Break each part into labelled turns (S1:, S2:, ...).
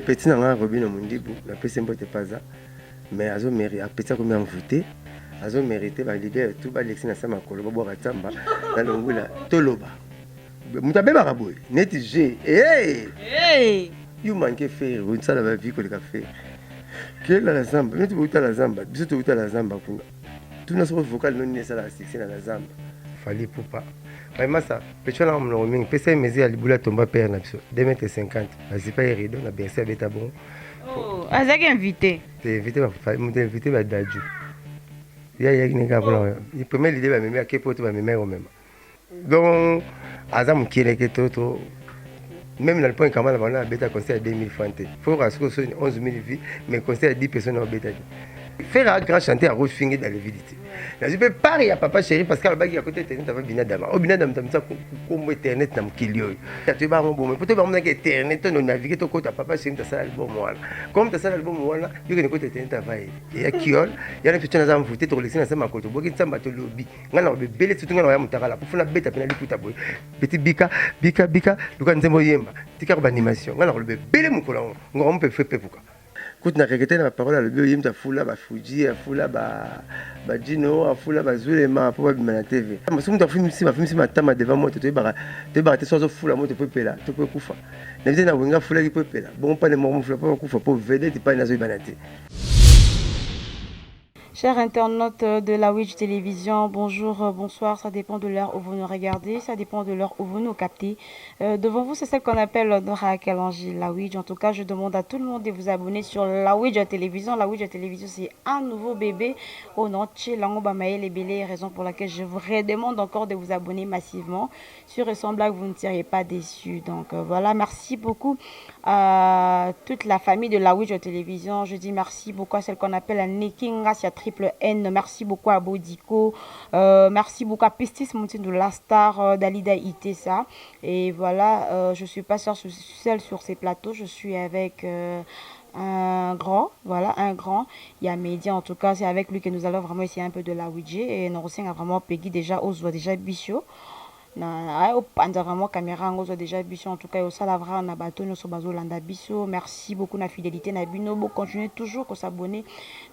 S1: Petit nanga Robin Mondibu, la PC Mbote Paza, mais azo mérité, a petit comme voté, azo mérité, va leader tout va l'excès na sama kolo, bobo ratamba, dans le ngula, toloba. Mutabe baraboy, net G, hey, you manque faire, vous ne savez pas vie que le café. Quelle la zamba, mais tu veux la zamba, bisous tu veux la zamba, tout notre vocal non n'est ça la succès dans la zamba. Fallait pour pas. Vraiment ça, petit là on me dit, PC mais il boula tomba père na biso, 2,50 m. Vas-y pas rideau na bien ça beta bon.
S2: Oh, azaki invité.
S1: T'es invité bah Dadju. Il y a une gars voilà. Il peut mettre l'idée bah même à quel point tu vas me mettre au même. Donc azam qui est que toto même dans le point comment on a bêta conseil à 2000 francs. Faut rassurer sur 11 000 vies mais conseil à 10 personnes au bêta. Faire un grand chanter à Rose Finger dans la vidéo. Je peux pas à papa chéri parce qu'à bagi à côté internet avec binadama. Au binadama tam ça comme internet nam kilio. Tu vas mon bon mais peut-être pas internet on naviguer ton côté papa chéri ta salle album voilà. Comme ta salle album voilà, tu connais côté internet travail. Et à kiol, il y a une petite nzam voter to laisser na ma côté. Boki tsamba to lobby. Ngana be bele tout ngana ya mutakala. Pour na beta pena likuta boy. Petit bika luka nzembo yemba. Tika ba animation. Ngana be bele mukola. Ngombe peut faire pourquoi. Quand na répété la parole le bio yimta fula ba fuji fula ba dino fula ba zulema pour ba bimana TV parce que muta film si matama devant moi te ba te so fula mo te peut pela te peut kufa na vite na wenga fula ki peut pela bon pas ne mo fula pas kufa pour vedette pas na zo banate.
S2: Chers internautes de la Witch Télévision, bonjour, bonsoir, ça dépend de l'heure où vous nous regardez, ça dépend de l'heure où vous nous captez. Devant vous, c'est celle qu'on appelle Nora Kalanji, la Witch. En tout cas, je demande à tout le monde de vous abonner sur la Witch Télévision. La Witch Télévision, c'est un nouveau bébé au nom de Langoba Maël et Bélé, raison pour laquelle je vous redemande encore de vous abonner massivement. Sur et sans blague, vous ne seriez pas déçus. Donc voilà, merci beaucoup à toute la famille de la Witch Télévision. Je dis merci beaucoup à celle qu'on appelle la Nekinga, Triple N, merci beaucoup à Bodiko, merci beaucoup à Pistis Mountain de la Star, Dalida Itessa. Et voilà, je suis pas seule sur ces plateaux, je suis avec un grand, voilà, un grand. Il y a Média, en tout cas, c'est avec lui que nous allons vraiment essayer un peu de la Ouija. Et nous a vraiment Peggy déjà, Ozo déjà Bichot. Na vraiment caméra ngozo déjà biso en tout cas au salavra na bato no sobazo landa biso. Merci beaucoup na fidélité na bino, bo continuer toujours ko s'abonner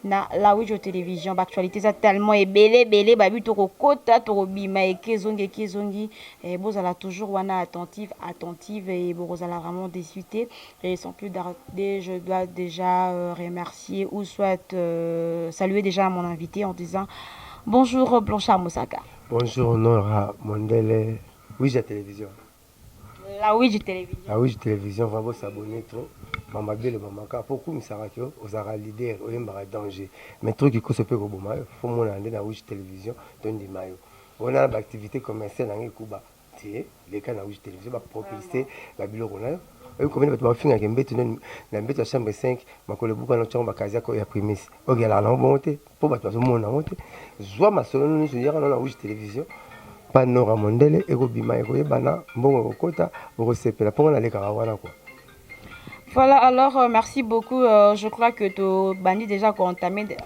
S2: na la Witch Télévision. Actualité ça tellement est belé babi to ko kota to bima et kezongi et bozala toujours wana attentive et bozala vraiment discuter et sans plus tarder je dois déjà remercier ou soit saluer déjà mon invité en disant bonjour Blanchard Moussaka.
S1: Bonjour Nora Mondele, Witch Télévision.
S2: La Witch Télévision.
S1: La Witch Télévision, vraiment s'abonner trop. Maman Belle, maman Ka, pourquoi me sera que aux ara leader, au yemba danger. Mais trop qui se peut au bon faut mon aller la Witch Télévision, donne des maillots. On a l'activité commerciale dans les Cuba. Tiens, les cas la Witch Télévision va propulser la bilo on a. Combien de fois finir avec mbete na mbete chambre 5 makole buka na chambre kazi ko ya prémisse. OK la monter pour battre tout monde monter. Zwa masolo nous dire na Witch Télévision. Pas Nora Mondele et Robima et Bana mbongo kota pour sepela pour na le karawana quoi.
S2: Voilà, alors merci beaucoup. Je crois que tu bandit déjà entamé.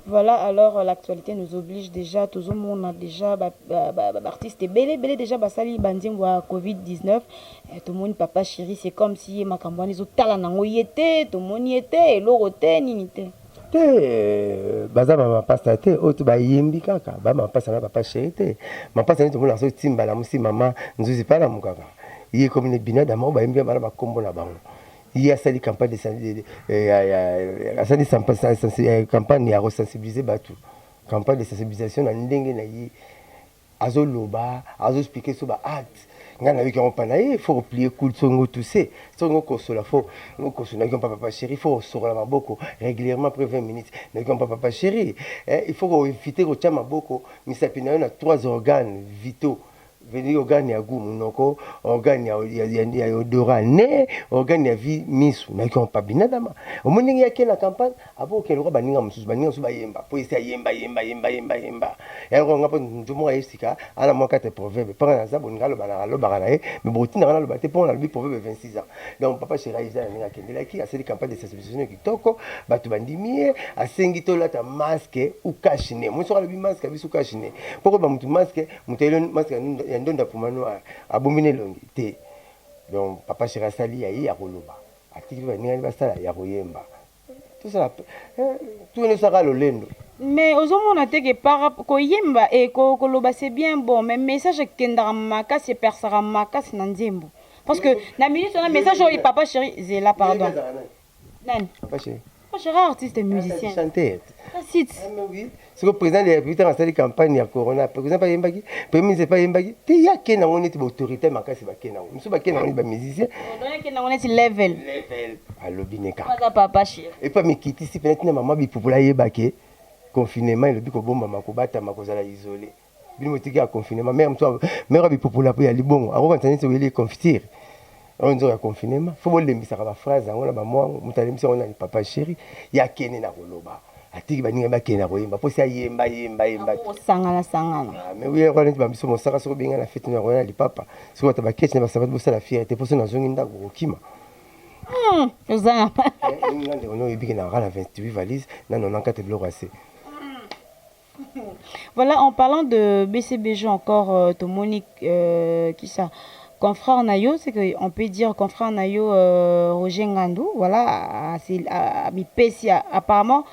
S2: Voilà, alors l'actualité nous oblige déjà, tout le monde a déjà, artiste belé déjà, basali bandingwa Covid-19, tout le monde papa chéri, c'est comme si ma campagne ils ont talent nango yete, tout le monde yete, l'oroté, ninité.
S1: Baza mama pasta te otu ba yimbi kaka ba mama pasta na papa chéri te mama pasta to mona so timba la musi mama nzuzi pala mukaka yi comme ne binada ma ba yimbi mara ba kombo na bango il y a cette campagne de campagne ya sensibiliser batu campagne de sensibilisation na ndenge na yi azoloba expliquer sur ba acte ngana wi ko pana il faut plier cool songo tousser songo kosola faut kosola ko papa chéri faut sur la maboko régulièrement après 20 minutes mais comme papa chéri il faut éviter ko chama boko misapina na 3 organes vitaux venir organe ya goût monoko organe ya odorat ne organe ya vie misu na ko pa binadama o moningi ya kena campagne abo ke lo baninga mususu ba yemba po isi yemba ya ko ngapo ndumo esika ala moka te proverbe para na zabo ngalo bana e mais botina na lo bate pour na bi proverbe 26 ans donc papa chéri isa ninga kendela ki a cette campagne de sensibilisation qui toko batu bandimie asengi to lata masque ou cachine mo so la bi masque bisu cachine pourquoi ba mutu masque mutelo masque ndonda pumano abomine longi te. Donc papa Chéri asali yayi ya koloba. Atiki baninga basala ya koyemba. Tout ça tout ne sera lolendo.
S2: Mais aux hommes on a que par koyemba et koloba c'est bien bon mais message kendara makasi et persara makasi na nzembo. Parce que na minute on a message au papa Chéri zela pardon. Nan.
S1: Papa Chéri.
S2: Papa Chéri artiste et musicien.
S1: Chanteur.
S2: C'est
S1: oui. C'est le président de la République a installé campagne à Corona. Président pas yembaki, premier ministre pas yembaki. Tu y a kena on est autorité makasi ba kena. Nous sommes kena on est musicien.
S2: On kena on est level.
S1: Level. Allo bineka.
S2: Pas Papa Chéri.
S1: Et pas me quitter si peut-être na maman bi popula yebaki. Confinement le biko bomba makobata makozala isolé. Bino motiki à confinement même toi même bi popula pour y aller bon. Ako quand c'est wele confiture. On dit à confinement. Faut le mbisa ba phrase on a ba moi mutalemisa on a Papa Chéri. Ya kene na koloba. Atiki baninga bakena koyemba po sia yemba
S2: sangana
S1: mais oui on dit bambiso mosaka soko benga na fête na rona li papa soko ta baketch na basaba bo sala fierté po sona zongi ndako kokima
S2: ozanga
S1: ngande ono yebiki na rala 28 valises na 94 biloko assez.
S2: Voilà, en parlant de BCBG encore, Monique, qui ça confrère Nayo, c'est qu'on peut dire confrère Nayo Roger Ngandou, voilà, apparemment,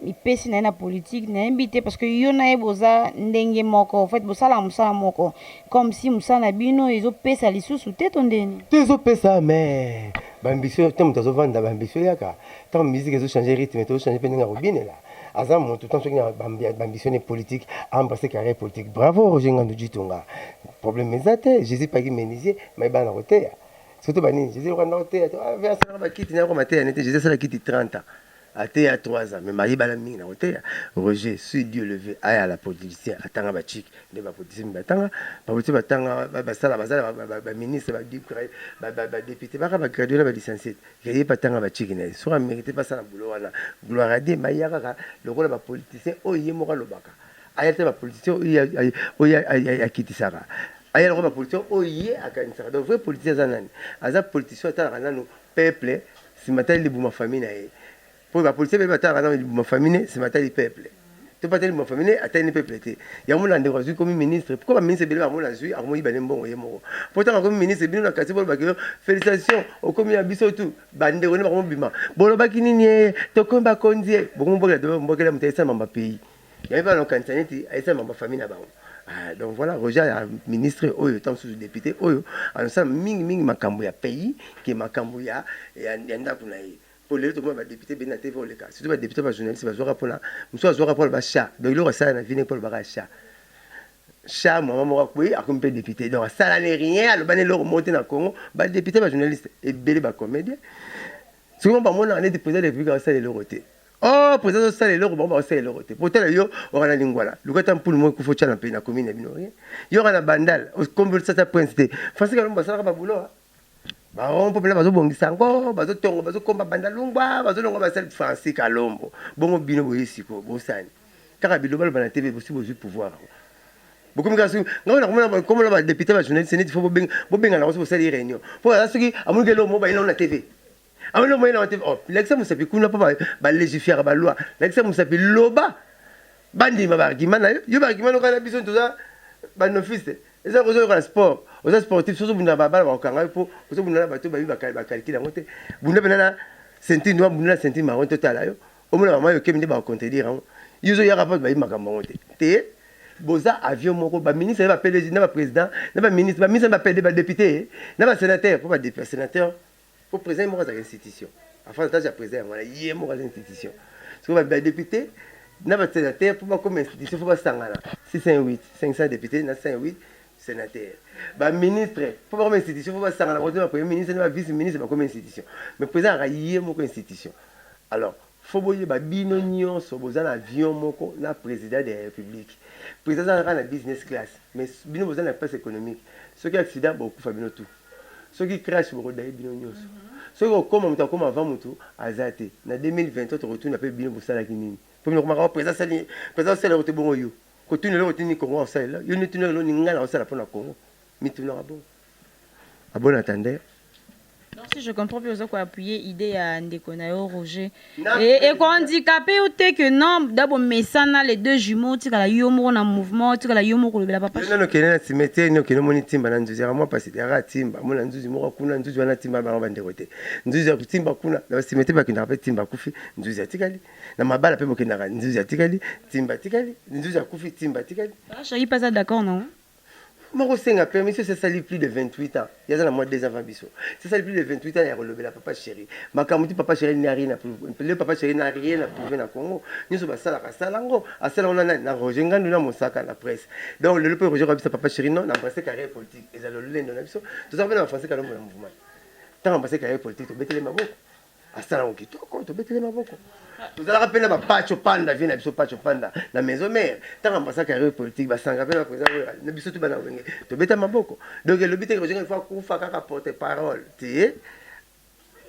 S2: ipesi na politique na invité parce que yo na boza ndenge moko en fait bosala musala moko comme si musala bino ezo pesa lisusu te tondeni
S1: tezo pesa mais bambition te mutazo vanda bambition yaka tant musique ezo changer rythme to changer pendinga robine là azam mon tout temps ce qui a bambition politique embrasser carrière politique bravo Roger Ngandou Jitonga problème ezate Jésus pas qui ménisier mais bana rotea surtout bani Jésus rwanda rotea vers ça ba kiti na ko maté n'était Jésus ça la kiti 30 ans. À 3 ans, mais marié balami na côté Roger sur Dieu levé à la politicien atanga ba chic de ba politicien batanga ba politicien batanga ba sala ba ministre ba député ba gradué ba licencié créé batanga ba chic na sur mérité pas ça na boulot wana gloire à Dieu mayaka le rôle ba politicien oye mo lobaka ayate ba politicien oya akitisaka ayale ba politicien oye akanisaka donc vrai politicien zanani aza politicien atanga nanu peuple si matin libu ma famille na pour la police, ma famille, c'est ma taille peuple. Tu pas ma famille, à taille peuple. Il y a mon endroit comme ministre. Pourquoi le ministre est bien à mon avis, à mon bon et mon. Pourtant, comme ministre, bien la casse pour le félicitations au commis à Bissotou, bande de mon bima. Bon, le bakini, to combat condier. Bon, bon, la mutaison dans ma pays. Il y avait pas le cantonné, et ça, ma famille là-bas. Donc voilà, Roger, ministre, oyo, tant sous député, oyo, en ça, ming, ma cambouya pays, qui est ma cambouya, et en a pour pour les autres députés bien à TV au cas surtout les députés pas journalistes pas jouer pour là monsieur jouer pour le chat donc il aura ça na venir pour le chat moi moi oui à comme député donc ça n'est rien le bané leur monter dans Congo ba député pas journaliste et belé ba comédien souvent pas moi on est président de la République ça les loroté oh président ça les loro bon ça les loroté pourtant yo on a la lingua là le temps pour moi qu'il faut tchala pays na commune bino rien yo on a bandal comme ça prince parce que on ça pas boulot baron populaire bazo bongisa ngo bazo tongo bazo komba banda lungwa bazo longo basel français kalombo bongo bino boyesiko bosani kaka biloba bana TV bosi bozu pouvoir beaucoup mikasu ngona komona comme la député ba journaliste ni faut bobenga na bosi bosali réunion pour ça ce qui amuke lo mo ba ina na TV amuke lo mo ina na TV oh l'exemple ça peut kuna pas ba légiférer ba loi l'exemple ça peut loba bandi mabaki mana yo ba ki mana kana biso tout ça ba no fils et ça cause le sport aux sportifs surtout bunda baba ba kanga po surtout bunda bato ba calculer ngote bunda benana ceinture noire bunda ceinture marron total yo au moins maman yo keminde ba contredire yo zo ya rapport ba makambo ngote te boza avion moko ba ministre ba PDG na ba président na ba ministre ba PD ba député na ba sénateur pour ba député sénateur pour président mo za institution afin de président wala yé mo za institution so ba député na ba sénateur pour ba comme institution faut ba sangana 608 500 députés na 58 sénateur ba ministre pour comme institution faut pas ça la côté premier ministre na vice ministre comme institution mais président railler moko institution alors faut boyer ba bino nyonso bozana avion moko na président de la république président na business class mais bino bozana place économique ceux qui accident beaucoup fa bino tout ceux qui crash beaucoup d'ailleurs bino nyonso ceux qui comme mutu comme avant mutu azate na 2023 retourne après bino bosala kinini pour nous comment président c'est le retour bon yo ko tuni le tuni Congo ça là yo ni tuni le ni ngala ça la pour na Congo mituna bon abon attendez
S2: Donc, si je comprends bien, vous avez appuyé l'idée à Ndekonayo, Roger. Et quand handicapé, vous dites que non, d'abord, mais ça, les deux jumeaux, tu as yomo dans mouvement, tu as yomo le papa.
S1: Non, non, non, cimetière, non, non, mon timba, nan nzuzi, moi, parce que c'est timba, mon nzuzi, moi, kuna, nzuzi, wana timba, ba bande roté. Nzuzi, timba, kuna, la cimetière, ba kina rappelle timba, kufi, nzuzi, atikali. Na mabala, pe, mo kina, nzuzi, atikali, timba, atikali, nzuzi, kufi, timba, atikali.
S2: Ah, je suis pas d'accord, non?
S1: Moi, c'est un permis, c'est ça, plus de 28 ans. Il y a moi des enfants, c'est ça, plus de 28 ans, il y a relevé la papa chéri. Ma camoufle, papa chéri n'a rien à prouver. Le papa chéri n'a rien à prouver dans le Congo. Nous sommes à Salango. À Salango, on a Roger, nous avons mon sac à la presse. Donc, le Roger a dit papa chéri, non, on a embrassé carrière politique. Et ça, le lait, on a dit ça. Tout ça, on a embrassé carrière mouvement. Tant embrassé carrière politique, tu bêtes les maboko. À Salango, tu bêtes les maboko. Vous allez rappeler la Pacho Panda, vient à Pacho Panda, la maison mère. Tant embrassé carrière politique, bah, sans rappeler la présidence, ne bisous tout banal. Tu bêtes maboko. Donc, le but est que Roger, il faut qu'on fasse porter parole. Tu sais,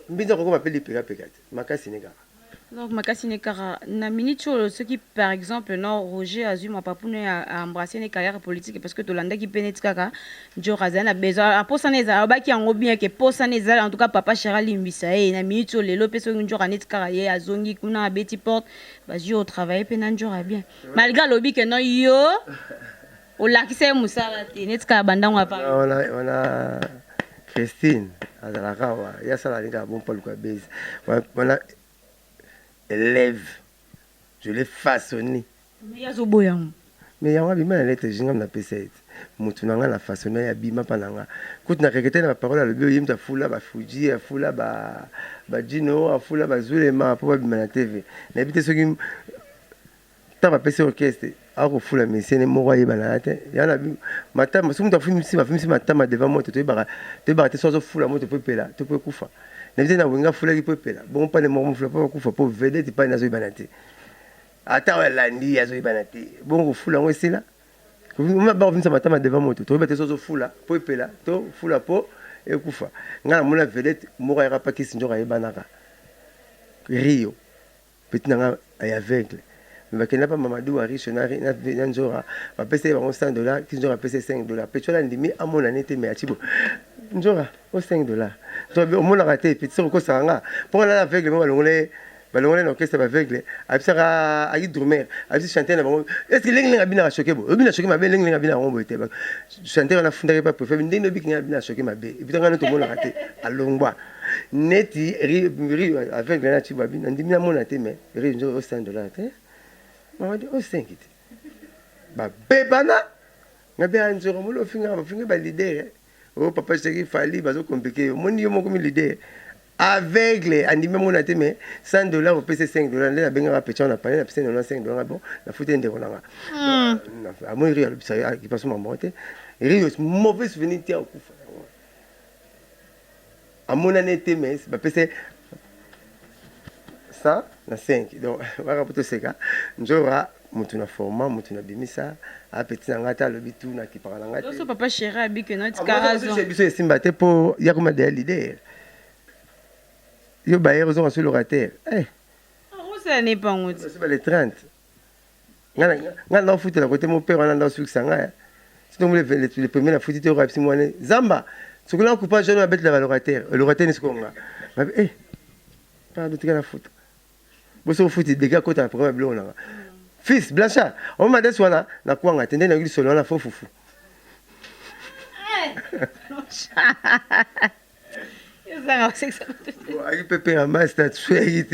S1: je m'appelle les Pégat, Maka Sénégal.
S2: Donc, Makasi Nekara, na minute ce qui, par exemple, non, Roger a eu mon papou a embrassé une carrière politique parce que tout le monde qui pénètre kaka, Joe Razan a besoin. À pour ça, les arabes qui ont bien que pour ça, les en tout cas, papa Chéral Limbisa, et na minute les lopes sur une jour à net carrière, à Zongi, Kuna, à Betty Porte, bah, je au travail, penan jour à bien. Malgré l'objet que non, yo, au lac, c'est Moussa, net carabanda, on
S1: a Christine, à la Rawa, il y a ça, la liga, bon, Paul Kouabez. On a élève, je l'ai façonné.
S2: Mais il y a Zoboyan.
S1: Mais il y a un bima na lettre jingam na PC. Mutunanga na façonné ya bima pananga. Kuti na rekete na parole le bio yimta fula ba Fuji, fula ba Dino, fula ba Zulema pour bima na TV. Na bité soki ta ba PC orchestre. Ako fula mesene moko yeba na te. Ya na bi matama sumu ta fumi si matama devant moi te ba te sozo fula mo te peut pela, te peut kufa. Na bité na wenga fula ki peut pela. Bon pas ne mo fula pas kufa pour vedette pas na zo banate. Ata walandi ya zo banate. Bon fula ngo sila. Uma ba vimisa matama devant moi to ba te sozo fula pour pela, to fula po e kufa. Ngana mona vedette moko ya pa kisi njoka yeba naka. Rio. Petit nanga ay aveugle. Mais quand pas Mamadou a riche na njora va payer $100 qui njora payer $5 pétrole ndimi à mon année mais atibo njora au $5 to au mon raté petit ko sanga pour la aveugle moi balongole na orchestre aveugle abisaka ayi drummer abisi chanter na bango est-ce que lengi ngabina choqué bo obina choqué mabe lengi ngabina rombo ete chanter na fundare pas préfet ndino biki ngabina choqué mabe et puis ngana to mon raté alongwa neti ri aveugle na chibabi ndimi na mon raté mais ri njora au $100 on dit au 5 ba bebana ngabe anjoro mulo finga ba leader oh papa chéri fali bazo compliqué moni yo moko mi leader aveugle andi même on a été mais $100 au PC $5 la benga ba pecha on a parlé la PC $95 bon la fouté ndeko nanga à moi ri ça qui passe mon monté ri mauvais souvenir tia okufa à mon année été mais ba PC 100 na 5 donc waka poto seka njora mutu na forma mutu na bimisa a petit na ngata lo bitu na kipaka na ngata
S2: donc papa chéri abi que notre carazo
S1: je biso esimba te po ya kuma de l'idée yo ba yero zo sur l'orateur
S2: oh ça n'est pas honte
S1: c'est pas les 30 ngana na fuite la côté mon père on a dans succès ngaya c'est donc les premiers la fuite te rapsi moi zamba ce que là on coupe jeune avec l'orateur n'est ce qu'on a pas de tika na fuite boso fuite des gars côté après blanc là fils Blanchard on m'a dit soit na kwanga tende na ngili solo na fofufu il peut payer un master tué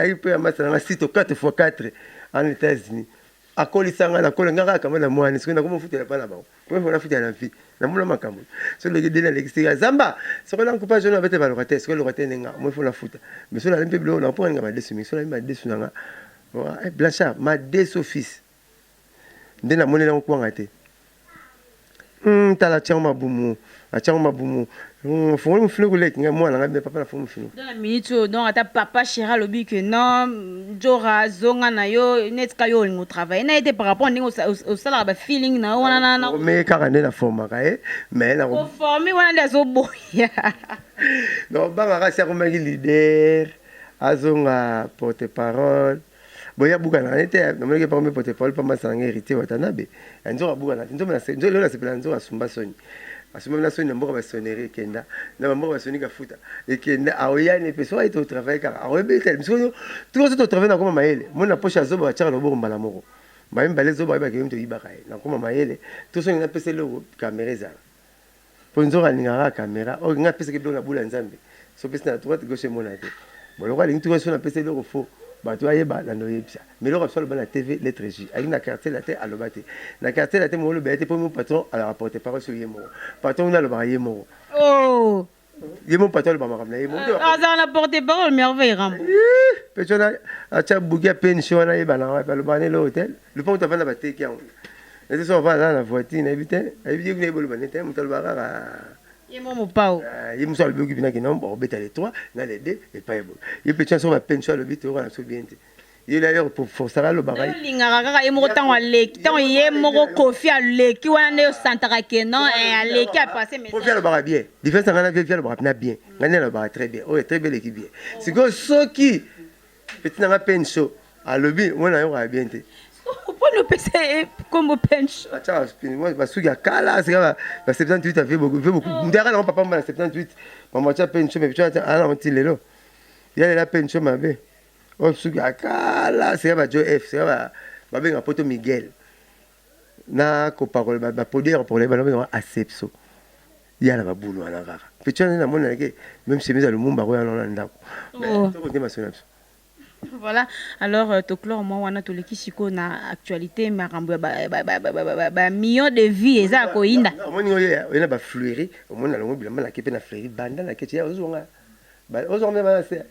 S1: il peut un master na site 4x4 en États-Unis akolisanga na kolanga kama na mwana siko na kuma fuite pa na ba pour faut la fuite na vie na mula makambo so le gede na l'extérieur zamba so la coupa jeune avec valorité so le roté nga moi faut la fuite mais so la limpe blo na pour nga ba desu mais so la ma desu nga Blanchard ma desu fils ndena monela kwanga te tala chama bumu achama bumu faut me finir avec moi na nga papa na faut me finir
S2: dans la minute donc ata papa chéra lobi que non jora zonga na yo net ka yo ngo travail na été par rapport ndingo au sala ba feeling na wana na
S1: mais carane na forma mais na
S2: ko former wana les oboya
S1: non ba ma sa ko magi leader azonga porte parole boya bukana ete na meke pa me porte parole pa masanga hérité watanabe nzo bukana nzo na sepela nzo asumba soni asoma na soni mboka ba sonnerie kenda na mboka ba soni ka futa et kenda aoya ne peso ay to travail car aobe tel biso tout ça to travail na koma maele mon na poche azoba cha lo bo mbala moko ba mbale zoba ba ke mto ibaka na koma maele tout ça na pese le caméra za ponzo ka ninga caméra o nga pese ke na bula nzambe so pese na droite gauche mona te bon lo ka lingi tout ça na pese le faux bato ayeba na no yebisa mais le rapsol ba na TV lettre J ali na quartier la tête alobate na quartier la tête mo le bete pour mon patron à la rapporter parole sur yemo patron na le ba yemo
S2: Oh
S1: yemo patron le ba makamna yemo
S2: ah ça na porté parole merveille ram
S1: petona acha bugia pension na yeba na ba le ba ne l'hôtel le pont ta va na ba te kia et ça va dans la voiture na éviter éviter que ne bolo ba ne te mo to ba
S2: yemo mo pao
S1: yemo so le bugi bina ki non bon beta les trois na les deux et pas bon il peut chancer ma pension le bit on a so bien il d'ailleurs pour ça le bagaille
S2: lingaka kaka ye moko ntango aleki ntango ye moko kofi aleki wana nde osantaka ke non aleki apase
S1: pour faire le baraque bien différence ngana faire le baraque na bien ngana le baraque très bien oh très belle équipe bien c'est que ceux qui petit na pension à lobby on a eu bien te
S2: pourquoi le PC comme pension
S1: acha moi basuki akala c'est ba 78 a fait beaucoup ndara na papa mba 78 maman cha pension mais tu as ana on lelo il y a la pension mabe oh suki akala c'est ba Joe F c'est ba benga poto Miguel na ko parole ba poder pour les balons asepso il y a la babulu ana kaka petit na mona ke même chemise à lumumba ko yana ndako mais to ko ma sonapso.
S2: Voilà, alors Toclore, moi, on a tous les qui na actualité, mais millions de vies, et ça, quoi, inda.
S1: On a ba fleuri, on a l'onglet blanc, la kepe na fleuri, banda la keche, ozonga, ozonga ba c'est,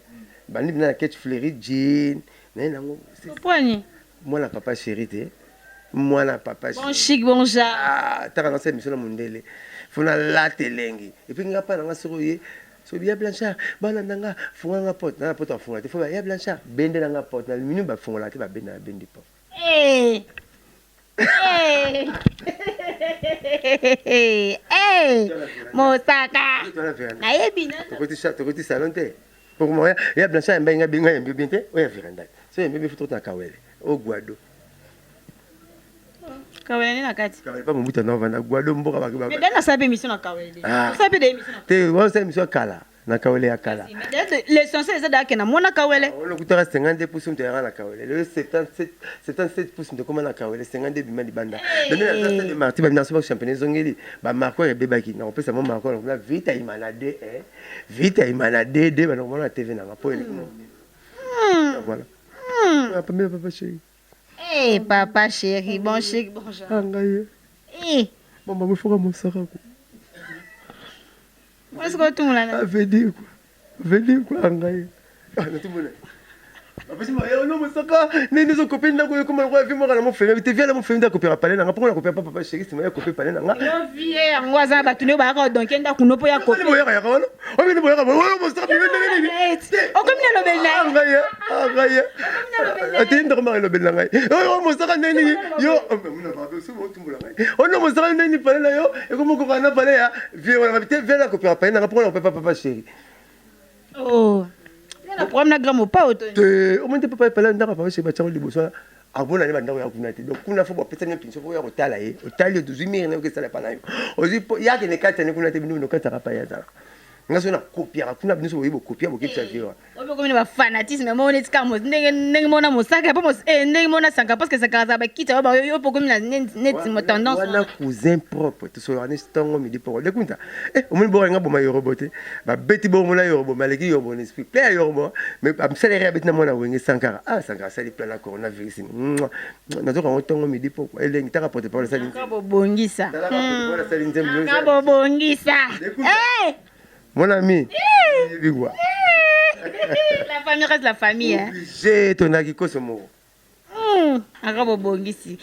S1: bandi na keche fleuri jean, na nango.
S2: Pourquoi
S1: Moi la papa chéri te, moi la papa
S2: chéri. Bon chic, bon genre.
S1: Ah, t'as lancé mission na mondele, faut na la telengi, et puis ngapa na soroye. So bien Blanchard bana nanga funga nga pot na pot funga te faut ya Blanchard bende na nga pot na minu ba funga la te ba bende na bendi pot
S2: eh Mosaka na yebina
S1: to koti salon te pour moi ya Blanchard mbenga binga yembi bien te o ya veranda so yembi faut to kawele o guado
S2: kawele na kati
S1: kawele pas mbuta na vanda guado mboka ba
S2: mais dana sabe mission na kawele sabe de mission
S1: te wa sa mission kala na kawele ya kala
S2: l'essentiel c'est d'ake na mona kawele
S1: on le coûtera 52% de na kawele le 77% de comment na kawele 52 bima di banda mais na de marti ba na so championnat zongeli ba marco ya bebaki na on peut ça mon marco na vite imana de vite imana de ba na mona TV na ngapo voilà papa chéri.
S2: Eh, papa chéri, bon chic, bon genre.
S1: Angaye.
S2: Eh.
S1: Maman, il faut que mon sarah.
S2: Est-ce que tout le monde
S1: venez quoi? Venez quoi, Angaye. Ah, non, tout le monde. Parce que non, mon sarah, nous copines là, comment on va vivre dans mon frère. Tu viens là, mon frère, de copier parler. On pourquoi on copie pas papa chéri, c'est moi copier parler. Non,
S2: vie, on va ça, bah tu ne vas pas donc il y a qu'on peut y copier.
S1: On vient de voir, mon sarah,
S2: oh comme il y a le bel
S1: Angaye. Attends, dormir le bel Angaye. Oh, mon sarah, nani, yo, oh non, mon sarah, nani, parler là, yo, et comment on va parler là? Viens là, copier parler. On pourquoi on peut pas papa chéri.
S2: Oh. Na problème na grand pas auto.
S1: Au moins papa parler ndaka papa chéri ba tsango liboso. Abona ni bandako ya kunate. Donc kuna fo ba pesa ni pinso fo ya kotala ye. Otali 12000 na ko sala pa na yo. Ozi ya ke ne kata ne kunate binu no kata pa ya zala. Ngaso na copier kuna binu so yibo copier bo kitsa vio.
S2: Obe comme ba fanatisme mo ne tika mo ndenge mona mosaka pa mo ndenge mona sanga parce que ça kaza ba kita ba yo po comme la net mo tendance.
S1: Wana cousin propre to so ani stongo mi di po. Le kunta. O mo bo nga bo ma yo robote. Ba beti bo mo na yo bo maleki yo bon esprit. Play yo bo mais am salaire bet na mona wenge sankara. Ah sankara sali plan na coronavirus. Na zo ko tongo mi di po. Ele ngita rapporter par le sali.
S2: Ka bo bongisa.
S1: Ka
S2: bo bongisa. Eh
S1: mon ami,
S2: la famille reste la famille.
S1: J'ai ton agiko ce mot.
S2: Arabe bongisi.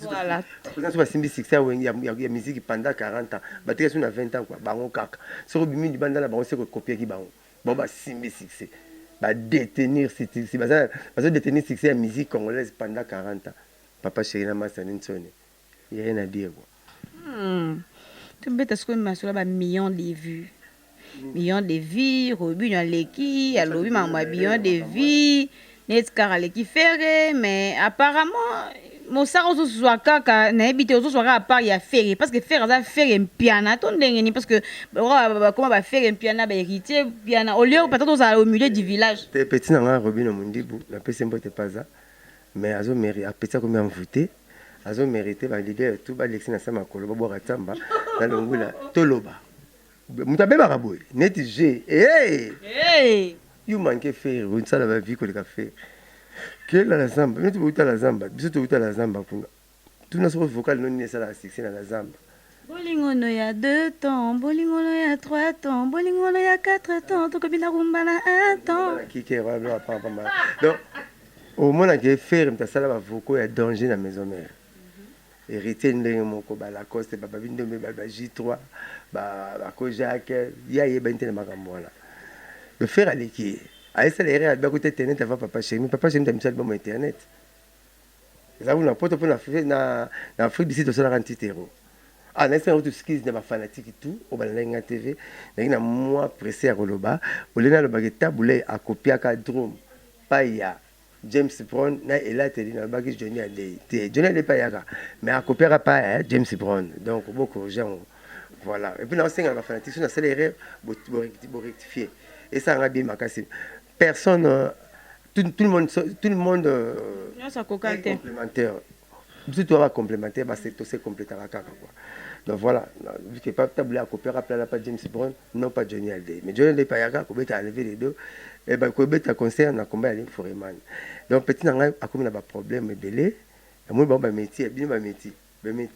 S2: Voilà.
S1: Après ça, c'est succès il y a musique pendant 40 ans. Batterie sur 20 ans quoi. Bango kaka. Sur bimi du banda la bango c'est copier qui bango. Bon bah simbi succès. Bah détenir c'est parce que détenir succès la musique congolaise pendant 40 ans. Papa chéri na masa nitsone. Il y a rien à dire quoi.
S2: Tu peux te souvenir de cela, millions de vues. Millions de vues, Robu dans l'équipe, à l'Obi, millions de vues, Netskar à l'équipe ferré, mais apparemment, mosaka ozozwa kaka nayebi te ozozwa kaka part ya fere parce que fere aza fere mpiana to ndenge nini parce que bakoma bafere mpiana bahéritier mpiana au lieu peut-être ozala au milieu du village
S1: te petit na nga Robino Mundibu napesi mbote paza mais azomérite apesi akomi amvute azomérite balider tout balexi na sa makolo babwaka nzamba na longula toloba moto abebaka boye neti g yo manke fere osala bavie koleka fere kela la zamba neti bouta la zamba biso touta la zamba kuna tuna soko vocal noni esala succès na la zamba
S2: bolingono ya 2 temps bolingono ya 3 temps bolingono ya 4 temps tokobina rumba na 1 temps
S1: donc omonake fere moto asala bavoko ya danger na maison mère héritier ndenge moko balacoste bababi ndombe baji3 bakojake ye ayebani te na makambo wana le fere aleki aesala ere alibaki te internet ava papa chéri papa chéri moto amisala bomo internet eza kuna poto mpo na afrique d'ici tosalaka ntitero naesala kutu skise na bafanatike tout obalandaki nga tv ndenge na mwa presse ya koloba oleni alobaki tabule akopiaka drome pai ya James Brown na elateli na baki Johnny Adey te Johnny Adey pa yaka mais akopiaka pa James Brown donc beaucoup gens voilà et puis na osenga ba fanatique na céléré bo rectifier et ça nga bien makasi personne tout le monde
S2: ça
S1: complémentaire tout toi va complémentaire bah c'est aussi compléter kaka quoi donc voilà vu que pas tabler akopiaka pas James Brown non pas Johnny Adey mais Johnny Adey pa yaka ko beta enlever les deux et ben ko beta concert na combat ya Foreman donc petit na ngai akomi na ba problème belé amoi ba métier bien ba métier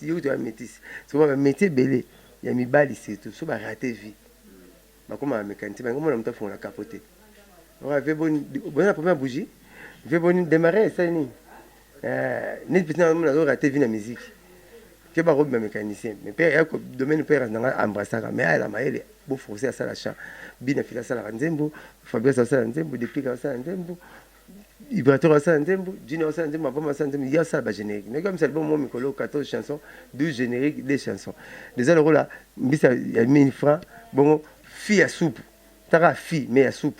S1: yo to ba métier so ba métier belé ya mibali surtout so ba rater vie ba koma mécanique ba ngomona mta fona capoter on avait bon la première bougie veut bon démarrer ça ni ni petit na mona rater vie na musique que ba robe mécanicien mais père ya ko domaine père na embrasser mais elle ma elle beau forcer à ça la champ bina fila sala nzembo Fabrice sala nzembo depuis ka sala nzembo Ibrator sala nzembo Junior sala nzembo Maboma sala nzembo ya sala ba générique mais comme ça bon mon mikolo 14 chansons 12 génériques des chansons déjà le rôle là mbisa ya 1000 francs bon fille à soupe tara fille mais à soupe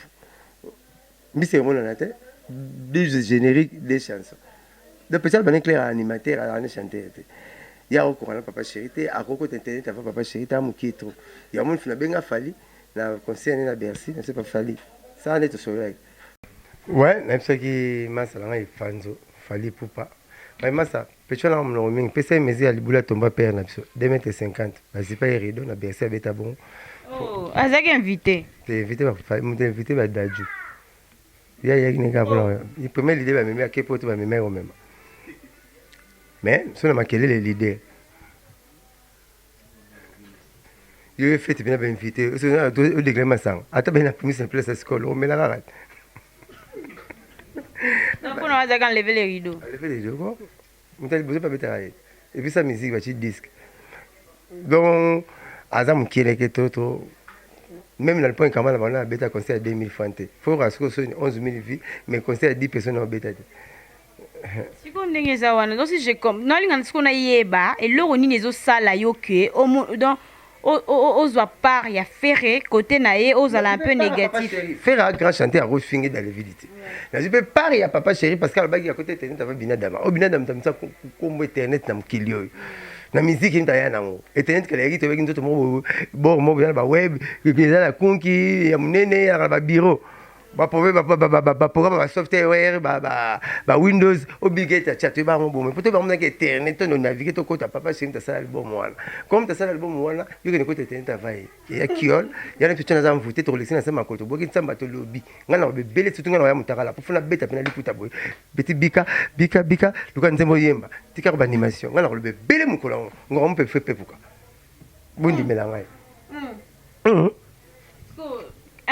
S1: mbisa mon na tête 12 génériques des chansons de peut-être ben clair animateur à la chanter il y a encore papa chéri te akoko internet avant papa chéri ta mukito il y a mon fina benga fali na concert na Bercy ne sais pas fali ça en est au soleil ouais même ce qui masala ngai fanzo fali pupa mais masa pecho na mno mingi pesa mezi alibula tomba père na biso 2,50 m basi pa rideau na Bercy abeta bon
S2: azaki invité
S1: te invité ba invité ba daju ya ni kabla il premier l'idée ba meme akepo to ba meme o même mais ce n'est pas quel est le leader. Il a fait bien invité. Au déclenchement sang. Attends bien la première simple à l'école. On met la rate.
S2: Donc on va enlever les rideaux.
S1: Enlever les rideaux quoi. On t'a besoin pas mettre à et puis sa musique va sur disque. Donc Azam qui est que même dans le point quand même on a bêta concert à 2000 francs. Faut rassurer 11 000 vies mais concert à 10 personnes en bêta.
S2: siko ndenge eza wana donc si je comme nalinga siko na yeba eloko nini ezosala yo ke donc ozwa part ya fere côté na ye ozala un peu négatif
S1: faire un grand chanter à Rose Finger dans les vidités là je peux part ya papa chéri parce qu'à bagi à côté internetava binadama o binadama tamsa kombo internet na mkilio na musique ndaya nango internet kala yaki to bagi ndoto mo bon mo bien ba web bizala la konki ya munene ya ba bureau ba programme ba software ba Windows obligate chat ba mo bon peut-être ba mo na internet to naviguer to kota papa c'est ta sala album wana comme ta sala album wana yo ke kota internet avai ya kiol ya na fichana za mvuté to lexina sa makoto boki tsamba to lobby ngana be bele tutu ngana ya mutakala pour funa beta pena liputa boy petit bika luka nzembo yemba tika ba animation ngana ko be bele mukolo ngoro mpe fe pepuka bondi melangai
S2: un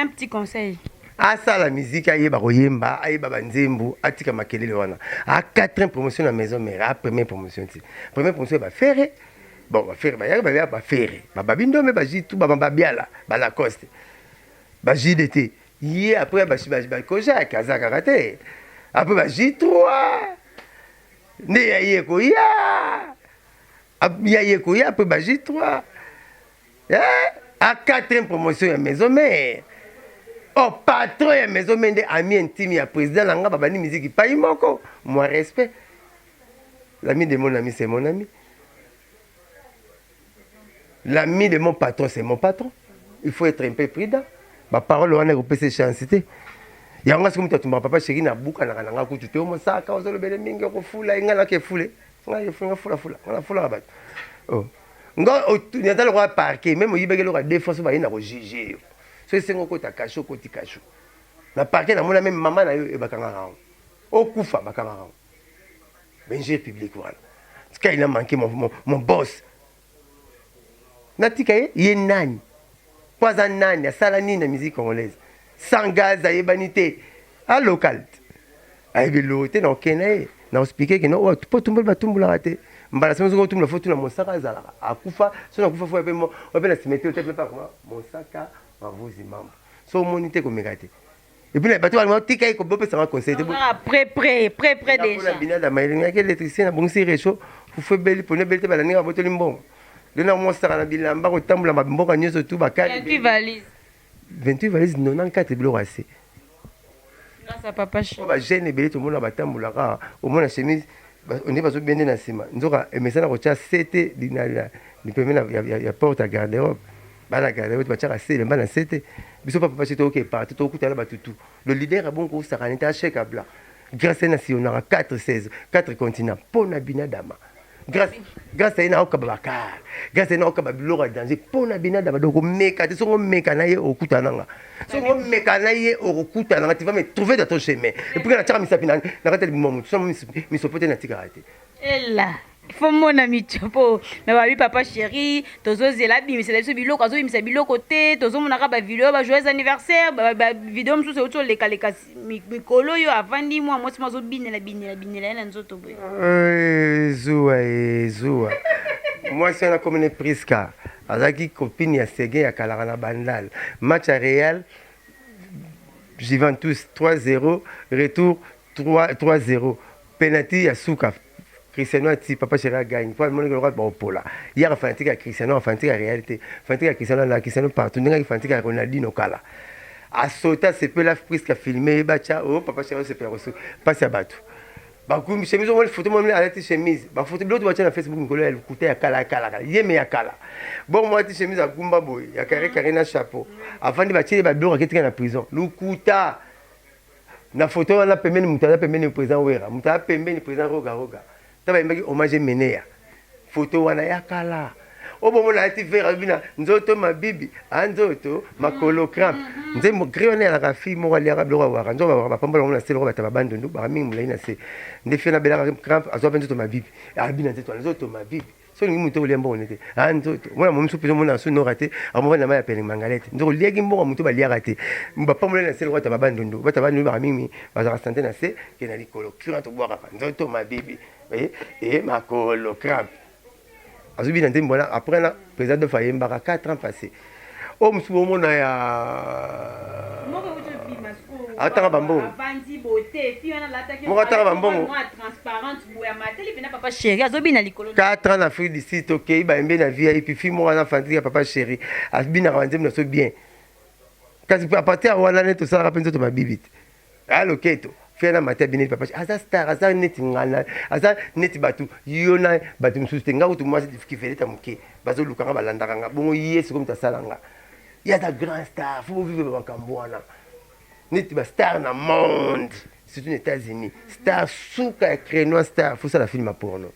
S2: petit conseil
S1: asa la musique ayeba koyemba ayeba banzembo atika makelele wana a 4 promotion na maison mère a première promotion ba faire bon ba faire ba faire ba bindo me ba jitu ba biala ba Lacoste ba JDT hier après ba koja kaza karate après ba J3 ne yeko ya après ba J3 a 4 promotion ya maison mère. Oh, patron ya maison mende ami intime ya président nanga babani musique pas moko moi respect L'ami de mon ami, c'est mon ami. L'ami de mon patron, c'est mon patron. Il faut être un peu prudent. Ma parole, on a repéré ces chances. Il y a un gars qui m'a papa chéri na bouka na kananga kutu te mo saka ozolo bele mingi ko fula ingala ke fule nga yefunga fula ngala fula ba oh nga nyata lo parquer même yibeke lo ka défense ba ina ko juger so sengo ko ta kasho ko ti kasho na parquer na mona même maman na yo e bakanga rango o kufa bakanga rango benje public voilà ce qu'il a manqué mon boss natika ye nani pas un nani sala nini na musique congolaise sans gaz ayebanité à local ayebilote na okene na expliquer que non po tumbula batumbula raté mbala sema zo tumbula fotu na mosaka zalaka akufa so na kufa fo pe mo pe na simete peut-être pas comment mosaka mavuzi mambo so monité ko megate et puis les bateaux allemands tika ko bope ça conseil
S2: prêt déjà
S1: la bina da mailinga que l'électricité na bongsi réchaud faut beli pour ne belite bala ninga botoli mbongo dona mosaka na bilamba ko tambula mabomboka nyoso tu bakali 28 valises 94 biloko assez.
S2: Grâce à papa chéri.
S1: Ba jeune ebele to mona batambulaka au mona chemise on est pas bien na sima. Nzoka emesana ko tia 7 dinala. Ni pemena ya porte à garde-robe. Bana garde-robe ba tia 7 bana 7. Biso papa chéri to OK partout to kutala batutu. Le leader a bon ko sakanita chèque à blanc. Grâce à national 4 continents pona binadama. Grâce à ina okabaka grâce à ina okababilo danger pona binada badoko meka te songo meka na ye okutananga songo meka na ye okutananga tu vas me trouver dans ton chemin et puis na tchaka misapina na kata limumu somo misopote na tikarate
S2: ella il faut mon ami chopo mais ba papa chéri tozo zela bi mais c'est la biloko azo bimisa biloko te tozo monaka ba vidéo ba joyeux anniversaire ba vidéo msusu auto leka mikolo yo avandi moi moi mazo binela na nzoto boye
S1: Zoua. Moi, c'est un comme une Priska. Azaki copine ya Sege ya Kalarana Bandal. Match à Real. Juventus 3-0. Retour 3-0. Penalty ya Souka. Cristiano a dit papa chéri gagne. Pour le monde le roi Pola. Hier fanatique à Cristiano, fanatique à réalité. Fanatique à Cristiano là, Cristiano partout. N'enga fanatique à Ronaldinho Kala. A Sota c'est peu la Priska filmé bacha. Oh papa chéri c'est perso. Passe à Batou. Bakoum chemise on photo moi à la chemise ba photo l'autre voiture na Facebook ngolo elle coûtait à kala yeme ya kala bon moi ti chemise à kumba boy ya carré na chapeau avant de bâtir ba bureau qui était en prison lukuta na photo on a pemeni mutala pemeni président wera mutala pemeni président roga taba mbaki hommage meneya photo wana ya kala obo mona ti vera bina nzoto mabibi anzoto makolo cramp nze mo grione la rafi mo wali arabe ro wa nzo ba pambola mona selo ba tabando ndo ba mingi mulaina se ndefe na bela cramp azo benzo mabibi abina nzoto nzoto mabibi so ni muto lembo onete anzoto mona mo msu pezo mona su no raté amo na ma ya pele mangalete nzo liegi mbo muto ba lia raté ba pambola na selo ba tabando ndo ba tabando ba mingi ba za santé na se ke na likolo cramp to boira nzoto mabibi et makolo cramp azubi na ndembo na après na président de Fayemba 4 ans passé o msubo mona ya atanga bambongo avandi beauté fi wana lataki mo atanga bambongo moi transparente boya mateli pena papa chéri azubi na likolo 4 ans na Afrique du Sud OK ba embe na vie et puis fi mo wana fandi papa chéri azubi na ndembo na so bien kasi à partir wana neto sala penzo to mabibite allo keto fena mata bini papa aza star aza neti ngana aza neti batu yona batu msuste nga utu mwasi kifeleta muke bazo lukanga balandaka nga bongo yesu comme ta salanga ya da grand star faut vivre bakambo wana neti ba star na monde surtout aux États-Unis star suka crénois star faut ça la film porno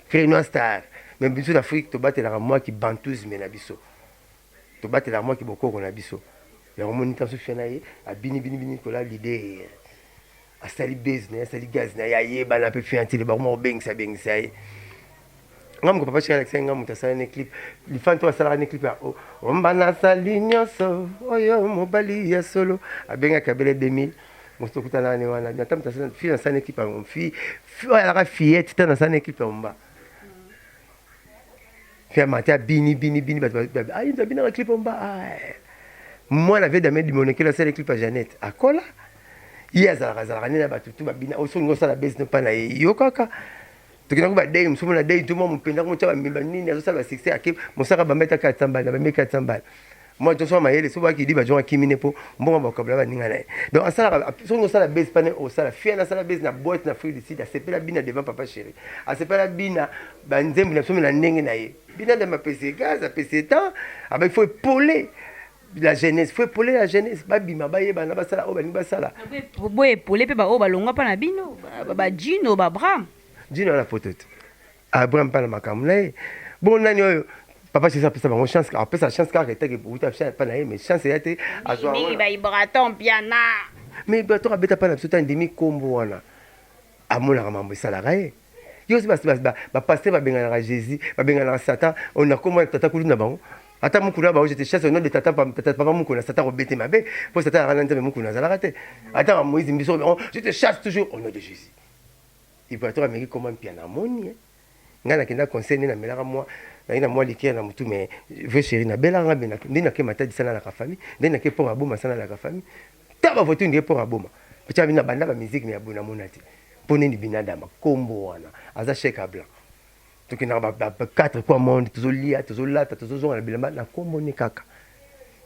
S1: crénois star mais biso d'Afrique to batela moi qui bantousme na biso to batela moi qui bokoko na biso ya moniteur so fena ye abini kola leader asali business asali gaz na ya yeba na pe fianti le ba mo bengisa ye ngam ko papa chéri Alexis ngam mutasala ne clip li fan to asala ne clip o mbana sali nyoso oyo mobali ya solo abenga kabele 2000 mosto kutana ne wana natam tasala fi na sana clip on fi ala fillette tana sana clip on ba fi matia bini ba ay bina clip on ba moi la veille de mettre du monnaie que la seule clip à Jeannette à kola iya za na batutu babina oso ngosa la base no pana yo kaka tukina ko ba day msumo na day tout mo mpenda ko tshaba mimba nini azo sala succès ake mosaka ba metaka 400 balles ba 400 balles moi je suis maïe les qui dit bah je qui mine pour bon vocabulaire ninga na donc ça son ça la base pas au ça la fier na ça la base na boîte na fruit ici da c'est pas la bina devant papa chéri a c'est pas la bina ba nzembo na somi na ndenge na ye bina de ma PC gaz a PC temps avec il faut épauler la jeunesse faut épauler la jeunesse ba bima ba yeba na ba sala o ba ni ba sala
S2: bo épauler pe ba o ba longa pa na bino ba Gino ba Bram
S1: Gino la photo Abraham pa na makamla bon nani oyo papa c'est ça peut ça une chance après ça chance car était que pour ta chance pas mais chance était à
S2: soi mais ba ibraton piana
S1: mais bato abeta pas na tout un demi combo wana amona mambo salarié yo c'est ba pasteur ba bengana Jésus ba bengana Satan on a comment tata kuluna bango ata mukuna ba j'étais chasse au nom de tata papa mukuna Satan obete mabe pour Satan rana nzambe mukuna zalakate ata Moïse mbiso je te chasse toujours au nom de Jésus il va toi américain comment piana moni ngana kenda conseil na melaka moi na moi likia na mutu mais veut chéri na bela nga bena ndina ke matadi sana la famille ndina ke pour aboma sana la famille taba votu ndiye pour aboma pecha bina banda ba musique mais abona monati poni ni binada makombo wana aza cheka blanc to kina ba 4 quoi monde tozolia tozolata tozozonga na bilamba na kombo ni kaka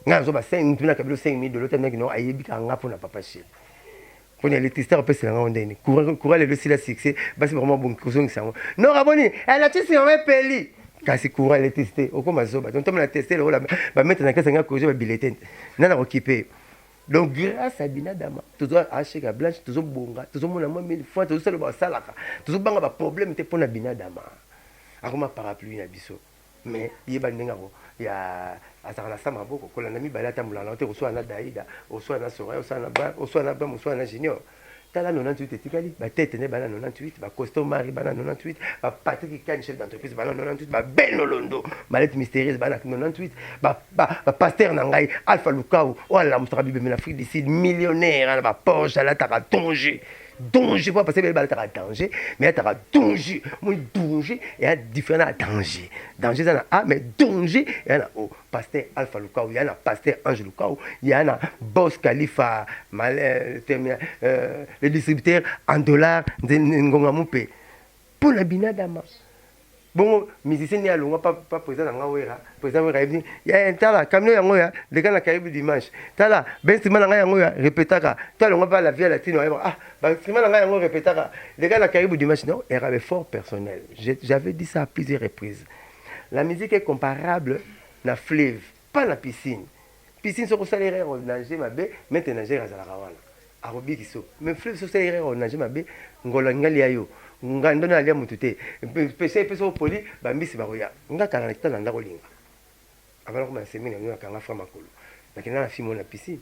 S1: nga zo ba 5 tuna kabilo 5000 de l'autre mec non ayebi ka nga pona papa chéri poni l'électricité repese la nga ndeni courant le si la succès basi vraiment bon kozongisa non raboni elle a tisi on peli kasi courant l'électricité okoma zoba donc on a testé le rôle ba mettre na kasa nga ko ba bulletin nana occupé donc grâce à binadama toujours acheter la blanche toujours bonga toujours mona moi 1000 fois toujours ça le ba salaka toujours banga ba problème te pona binadama akoma parapluie na biso mais yeba ndenga ko ya asakana sama boko kola na mibala ta mulala te oswa na daida oswa na sora oswa na ba oswa na ba oswa na junior tala 98 etikali ba tête ne bana 98 ba costume mari bana 98 ba Patrick Kane chef d'entreprise bana 98 ba Beno Londo malette mystérieuse bana 98 ba pasteur na ngai Alpha Lukau o ala mutrabi be na Afrique du Sud millionnaire ba Porsche ala ta danger danger pas parce que bala ta danger mais ta danger moi danger et a différent danger danger ça na a mais danger et na o pasteur Alpha Lukau ya na pasteur Ange Lukau ya na boss Khalifa le distributeur en dollars ngonga mupe pour la binadama bon musicien ya longa pas président nga wera président wera venu ya tala camion yango ya de kana karibu dimanche tala ben instrument nga yango ya répétaka tala longa pas la vie latine ah ba instrument nga yango répétaka de kana karibu dimanche non era avec fort personnel j'avais dit ça à plusieurs reprises la musique est comparable na fleuve pas la piscine sur salaire on nager mabe maintenant nager azala wana arobi kiso mais fleuve sur salaire on nager mabe ngola ngali ayo ngando na lia mutute pese au poli ba mbisi ba roya ngaka na kitana ndako linga abana ko masemina ngaka kanga fa makolo nakina na fimo na piscine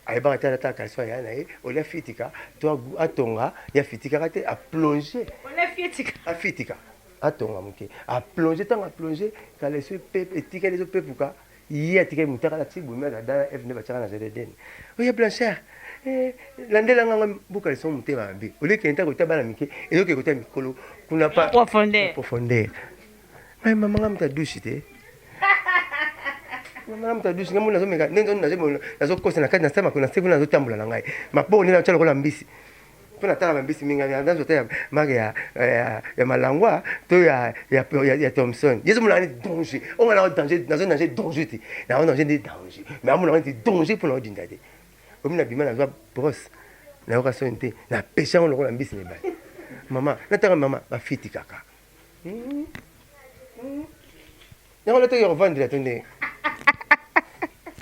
S1: ayeba ta kaswa ya na ola fitika to atonga ya fitika kate a plonger
S2: ola fitika
S1: a fitika atonga muke a plonger tanga plonger kale so pepe etika les pepuka yi atika mutaka la tibu mena da F9 bataka na ZDN oya blanchard landela nga buka leso mutema mbi ole kenta ko tabana mike ezoke ko ta mikolo kuna pa profondeur mais maman nga mta douche te maman mta douche nga mona zo meka nendo na zo kosa na kati na sama kuna sevu na zo tambula na ngai mapo ni na chalo ko la mbisi pona tala mbisi minga ya ndazo ta mage ya malangwa to ya Thompson yeso mona ni danger on a danger na zo danger danger te na on danger des danger mais amona ni danger pour no dindade omina bima na zo brosse na occasion te na pêcher on le la mbisi ne ba maman na tanga maman ba fiti kaka non le te revendre la tonne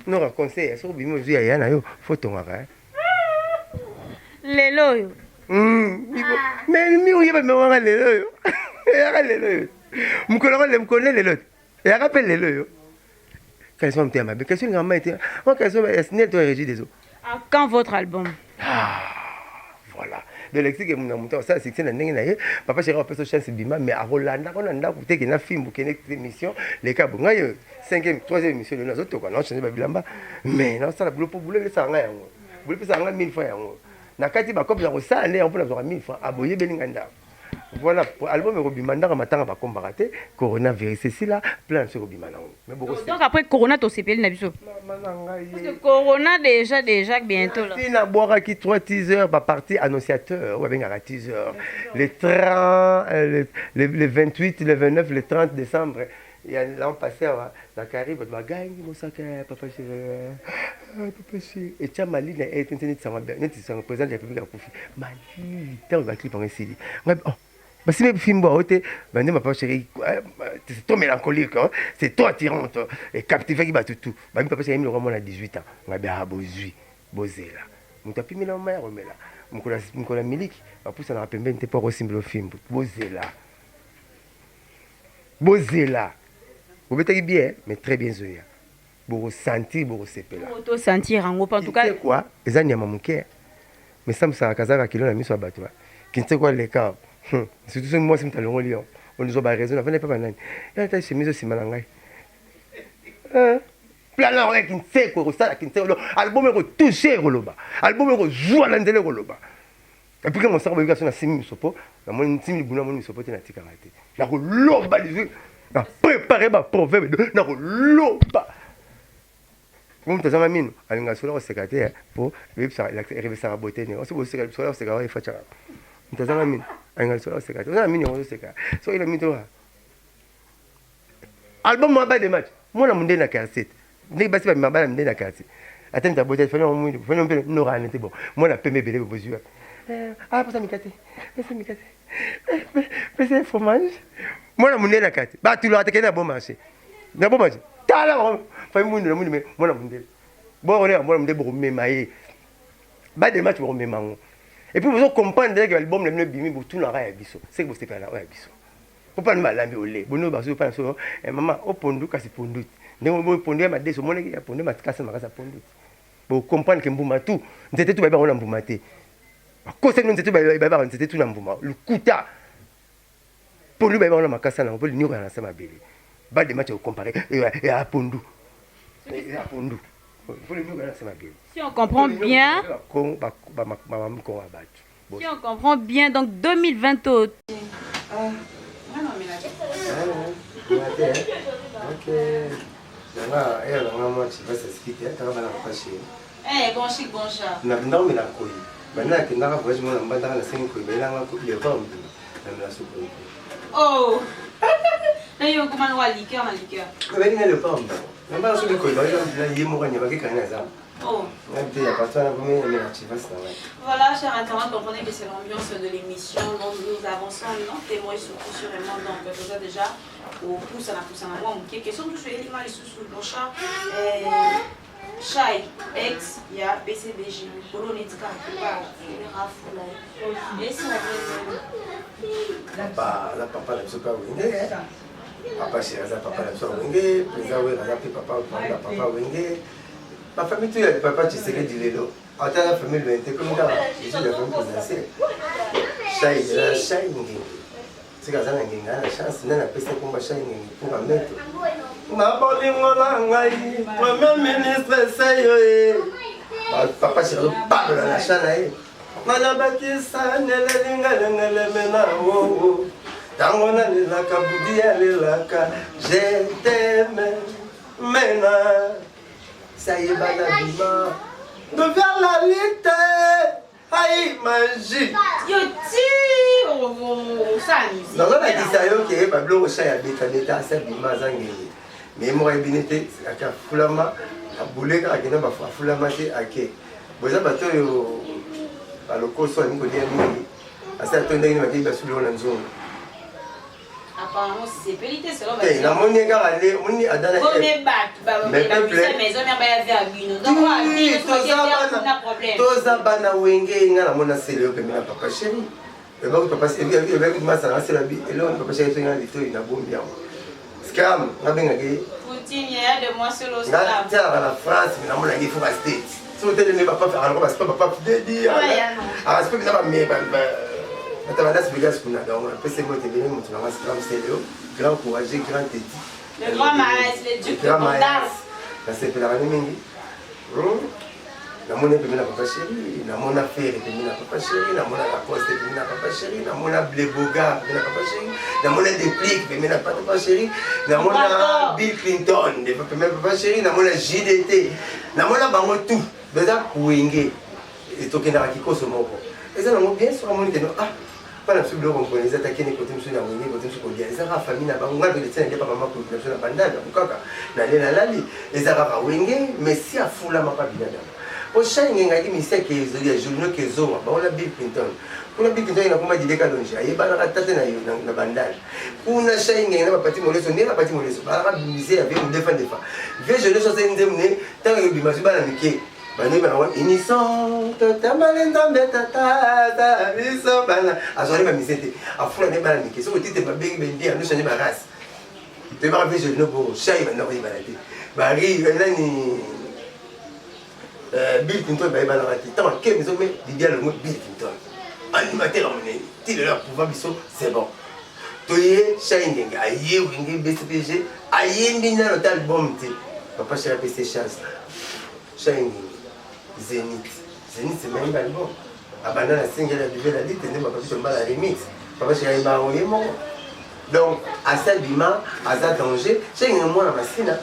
S1: non conseil so bimo zo ya na yo photo ngaka
S2: lelo yo
S1: mais mi oye ba me wanga lelo yo ya lelo yo mukolo le mukolo lelo ya rappelle lelo yo quels sont tes mabe question ngama était on question est net to régie des eaux
S2: quand votre album
S1: voilà de lexique mon montant ça c'est na ndenge na ye papa chéri opesa chance bima mais a Rolanda on anda ku teke na film kene émission les cas bonga yo 5e 3e émission na zoto kwa na changer ba bilamba mais na ça la boulot pour boulot ça nga yango boulot ça nga 1000 fois yango na kati ba kopi yango ça ne on peut avoir 1000 fois aboye belinga nda voilà pour album robima ndanga matanga ba kombaka te coronavirus c'est là plein sur robima nango mais beaucoup
S2: donc après corona to sepeli na biso parce que corona déjà bientôt là
S1: si na boira qui 3 teasers ba partie annonciateur ou bien un teaser les 30 le 28 le 29 le 30 décembre ya l'an passé na Caraïbe bato bagangi mosaka papa chéri papa chéri etia malili na ete neti sango neti sango président de la république akufi malili ntango baclip yango esili basime fimbo ao te bande papa chéri c'est trop mélancolique c'est trop attirant captivaki bato tout bami papa chéri milongo mona 18 ans ngabe bozwi bozela moto apimela maya komela mokolo ya miliki bapusanaka pembeni te mpo akosimbela fimbo bozela bobetaki bien mais très bien zoya bokosentir bokosepela
S2: sentir yango en tout cas
S1: quoi eza nyama moke mais sambusaka kazaka kilo na miso ya bato kinte kwa leka surtout soki mwasi moto alongoli yo onizwa baraison avanda epa banani yata chemise osima na ngai plan yango ya kinseko ekosala kinseko album ekotouche ekoloba album ekozwa na nzela ekoloba epike mosaka boyika so nasimi misopo namoni ntimi libuna namoni misopo te natikaka te nakoloba lizu naprépare baproverbe nakoloba moto azanga mino alinga sola koseka te mpo erebisaka bote ne oso boseka sola koseka wa efacaka moto azanga mino alinga sola koseka te ozanga mino yango ozoseka soki ela mito album mwa ba de match mwana mondele na cassette ndenge basi bamima bana mondele na cassette ata mita bote fani mwindu fani mpe norane te bon mwana pembe ebele bozwa posa mikate pesa fromage mwana mondele na kati batulaka te kende na bon marché tala fai mwindu na mwindu mwana mondele bokoneka mwana mondele bokomema ye bade match bokomema ngo epuis bozo comprendre ke album na bino bimi botunaka ya biso seke bosepela na oyo ya biso popani balambi ole bono baso pana so mama opondu kasi ponduti ndenge pondu ya madeso moneki ya pondu makasi makasi ponduti bocomprendre ke mbuma tu nzete tu bayeba ngo na mbuma te bakosaki nzete bayeba nzete tu na mbuma lukuta pondu bayeba ngo na makasi nango mpo linioka na se mabele bade match ocompare ya pondu mpo linioka na se mabele
S2: si on comprend bien
S1: si
S2: on comprend bien donc 2020 bon chic bon chat
S1: nabindaka omela koyi banda nakendaka voyage mona mbandaka na sengi koyi bayelanga leva mbima namela sokoyi
S2: oh nayo komana wa liqueur na liqueur
S1: balinga lepa mbima nambaka soki koyi bayelambilaa ye moko anye bakekanga na zamba
S2: Voilà, chers internautes, comprenez que c'est l'ambiance de l'émission. Donc nous avançons lentement et surtout sûrement. Donc déjà, au pouce à la moi, qui est question de jouer les mains sous le chat. Chai, ex, il y a BCBG, Colonetka, Rafoula. Et c'est la
S1: papa, la papa, papa chéri, papa, papa, ma famille, tu as le papa, tu sais que du lelo. En tant que famille, je suis la famille financière. Chai, c'est que ça n'a pas chance, n'a pas peste pour ma chai pour ma mère. Ma bonne premier ministre, c'est papa, chéri, parle dans la chaîne. Malabaki, ça n'est la mena. Tango na la kabudi la ka, je t'aime, mena. Ça y est, banabima. De vers la lutte, aïe, magie.
S2: Yo, ti, ça musique.
S1: Non, on a dit ça, ok, Pablo Rocha a bêta, ça bima zangé. Mais moi, il binete, à Fulama, à Boulé, à Kena, à Fulama, à Ké. Vous avez battu à l'occasion, soit une codie à Mini. À cette tonne, il m'a dit, sous le zone.
S2: Apparemment, c'est périté, c'est là.
S1: La monnaie garalée, on est à dans la
S2: mais maison mère ba ya bino donc wa bino so na problème
S1: toza bana wenge ngala mona sele pe mina papa chéri et ba papa c'est avec ma ça c'est la vie et là papa chéri to ngala lito ina bombi yango scam na benga ke
S2: Poutine ya de moi solo scam
S1: ngala tara la France na mona ngi fuka state so tele ne papa faire alors parce que papa de dire ah c'est pas ça mais attends c'est bigas kuna donc on peut se mettre bien mon tu vas scam c'est grand courageux grand tête
S2: le grand maïs le duc de Bondas
S1: nasepelaka ni mingi namona pembe na papa chéri namona fere pembe na papa chéri namona lacoste pembe na papa chéri namona bleboga pembe na papa chéri namona deplique pembe na papa chéri namona Bill Clinton pembe na papa chéri namona JDT namona bango tout beza kuenge etokendaka kikoso moko eza nango bien sûr amoni teno ah Pas la suite de l'on les attaquer les côtés sur la monnaie, côté sur les Zara, famille, on a des tiens, il n'y a pas maman pour la bandade, la lali, les Zara wingé, mais si à fou la m'a pas bien. Au chien, il y a des mystères qui sont des journaux qui sont, on a Bill Clinton. On a Bill Clinton, il a pas dit des cadeaux, il y a pas la tête dans la bandage. On a chien, il y a pas parti mollet, on est la partie mollet, on a misé avec une défense de femmes. Viens, je ne sais pas si vous avez tant que vous m'avez pas l'amiqué. Inison, tamalenda betata, biso bana. Azori ma misete. Afula ne bana mike. So tite ba beng bendi anu chanye ma race. Te ba vie je no bo, chai ba no ba te. Bari nani Bill Clinton ba ba na te. Tant que maison mais Didier le mot Bill Clinton. Animateur amené. Ti de leur pouvoir biso, c'est bon. Toye chai ngenga, aye wingi BCPG, aye ndina no tal bombe te. Papa chéri PC chance. Chai ngenga. Zénith, c'est même pas bon. Abandonne la single à vivre la vie, tenez ma petite balle à la remix. Papa, je suis arrivé à donc, à ça, bima, à ça, danger, j'ai un mois à ma sina.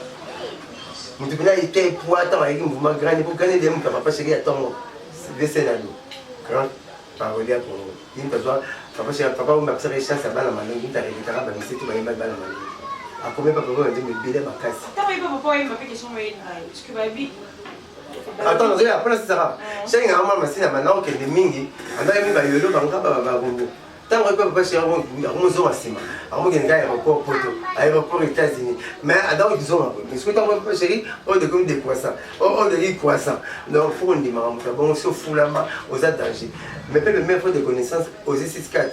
S1: Mon tout il était pour attendre avec un mouvement grand pour gagner des mots, papa, chéri, attends, c'est scénario. Grand parolier pour nous. Il me besoin, papa, chéri, papa, vous m'avez chance à balle à ma langue, il arrive à la balle, c'est tout, il m'a balle à ma langue. À combien papa, vous m'avez dit, mais bébé, ma casse.
S2: T'as pas papa, il m'a fait question, est-ce que ma vie.
S1: Attends, après c'est ça. J'ai un moment machine à maintenant que les mingi, on a mis ba yolo banga ba bongo. Tant que papa chez on zo masima. On gagne aéroport poto, aéroport États-Unis. Mais adam ils ont mais ce que tant papa chéri, on de comme des croissants. On de des croissants. Donc faut on dit maman, bon so foulama aux dangers. Mais le même faut de connaissances aux 6-4.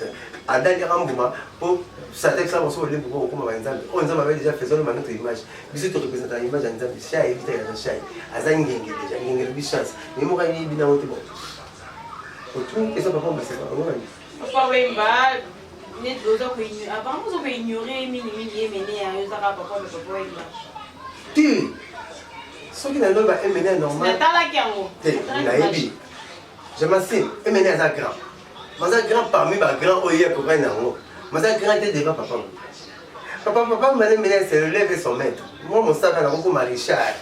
S1: À d'aller Rambouma pour ça texte ça on se relève pour comme par exemple on avait déjà fait ça dans notre image biso te représenter l'image en exemple chat éviter la chat azangenge déjà ngenge bi chance mais moi il bina wote bon autour et ça papa c'est pas moi
S2: papa wemba net doza ko ignorer avant vous avez ignoré mini mené à yozaka papa mais papa wemba
S1: tu ce qui n'a pas mené normal
S2: natala kiango
S1: naebi je m'assime mené à ça grand mais ça grand parmi ba grand oyer ko na ngo. Mais ça grand devant papa. Papa m'a mené c'est le lève son maître. Moi mon sac a beaucoup Richard.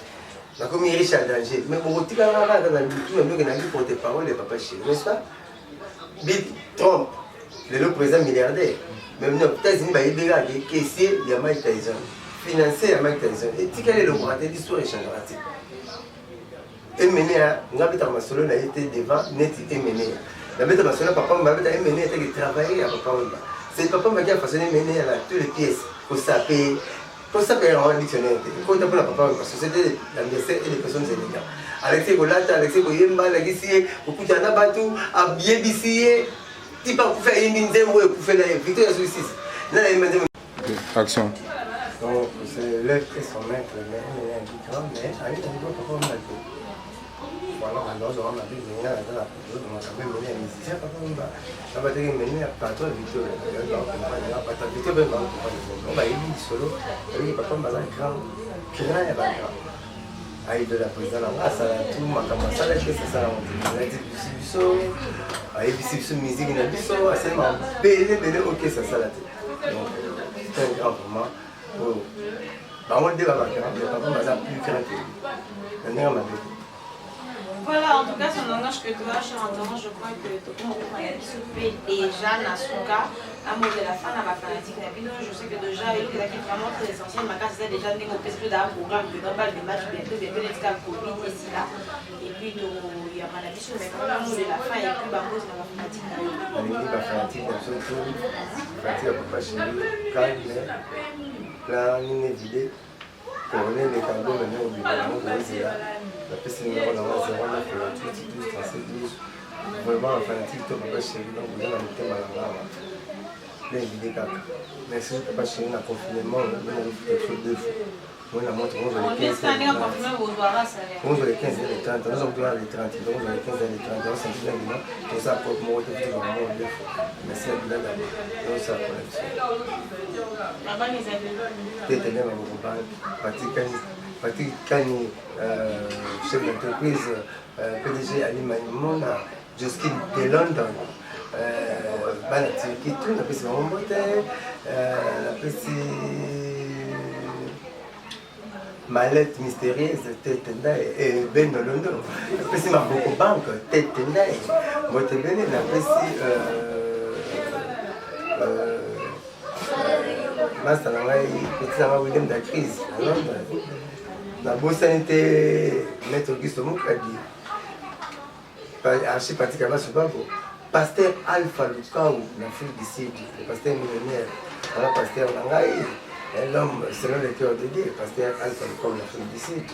S1: Na comme Richard danger. Mais mon petit gars là dans le tout même que n'a pour tes paroles les papa chez, n'est-ce pas? Bill Trump, le président milliardaire. Même aux États-Unis ba yebega qui caissier il y a Mike Tyson. Financier à Mike Tyson. Et tu quel est le droit de l'histoire échangera-t-il? Et mené à ngabita masolo na été devant net et mené. La bête masolo papa m'a bête mené était de travailler à papa. C'est papa m'a dit à façonner mener à toutes les pièces pour saper en dictionnaire. Quand on a papa, parce que c'était l'anniversaire et les personnes élégantes. Alexis Golata, Alexis Koyemba, Alexis, Okutana Batou, Abie Bissier, tu peux faire une minute pour faire la victoire sur 6.
S3: Action.
S1: Donc, c'est l'œuf et son maître, mais il y a un grand, mais avec un peu papa m'a dit. Voilà, alors je vais m'habiller là, dans la photo, donc je vais mener un musicien, papa m'a dit. On va dire mener à partir de Victor, on va y aller solo, et papa m'a dit grand, et grand. Aïe de la présidente, ça a tout, ma camarade, ça a été ça, on a dit biso, aïe biso musique, il a biso, c'est ma belle, ok, ça l'a été. Donc, c'est un grand moment. On le débat, papa m'a dit plus grand que lui. Maintenant, on m'a dit.
S2: Voilà, en tout cas, son langage que toi, cher entendant, je crois que tout le monde se fait déjà, dans son cas, à mot de la fin, à ma fanatique, je sais que déjà, il y a qui vraiment très essentiel, ma case, c'est déjà né au PSP d'un programme de normal de match, bientôt, les cas Covid, ici, là. Et puis, il y a ma avis sur mais quand même, de la fin, et puis, bah, cause de la fanatique.
S1: La fanatique, surtout, fanatique, à peu près chez lui, calme, là, une vidéo. Pour les tableaux maintenant au bureau, c'est là. La PC numéro 09 28 12 37 12. Vraiment, la fanatique, toi, papa chéri, donc vous allez mettre mal à la les vidéos. Merci, papa chéri, on a confinement, on a fait quelque chose de fou. On a montré 11 h 15. On a les 15 h 30, nous sommes toujours à les 30, donc on a les 15 h 30, on s'est dit là, tout ça pour moi, tout est vraiment de fou. Merci à vous là, donc ça pour la peut-être même à vos compagnes, Patrick Kani, chef d'entreprise, PDG Ali Maïmouna, Joskin de London, Banati Kitou, la petite Mambote, la petite mallette mystérieuse, Tetenda et Ben de London, la petite Maboko Bank, Tetenda, Motebene, la petite master na ngai petit nanga William da crise à Londres nabosani te maître Auguste Mukadi archipatika basubabo pasteur Alpha Lukau en Afrique du Sud, le pasteur millionnaire, voilà pasteur Nangaï, l'homme selon le cœur de Dieu, pasteur Alpha Lukau en Afrique du Sud.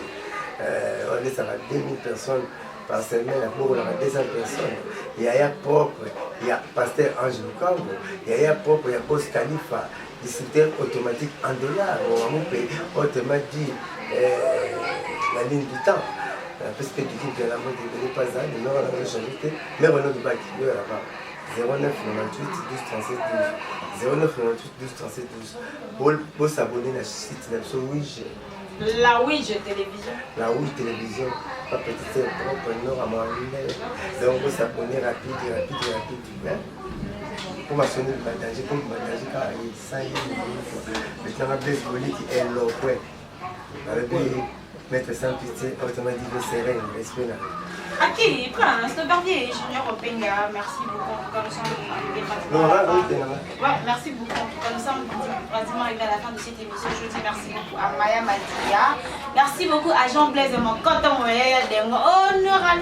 S1: On est à 2000 personnes par semaine, pour 200 personnes. Il y a propre, il y a pasteur Ange Lukau, il y a propre, il y a Boss Khalifa, distributeur automatique en dollars, on paye autrement dit la ligne du temps. Parce que du coup, de la mode n'est pas ça, le numéro de la majorité, mais on a du bac, il y a là-bas. 09 98 12 37 12. 09 98 12 37 12. Pour s'abonner à la site de Ouija.
S2: La Ouija télévision.
S1: La Ouija télévision, pas petit propre nord à Mohamed. Donc, pour s'abonner rapide. Pour m'assurer le bataille, pour me batailler car il y a 5 minutes. Maintenant, la Blaise Boli qui est l'opouet. Maître sans pitié, autrement dit, le serein, l'esprit là.
S2: Ok, Prince, le barbier junior au Penga, merci beaucoup. En tout cas, nous sommes merci beaucoup. En tout cas, nous sommes pratiquement arrivés à la fin de cette émission. Je dis merci beaucoup à Maya Madia. Merci beaucoup à Jean Blaise, mon coton, honneur à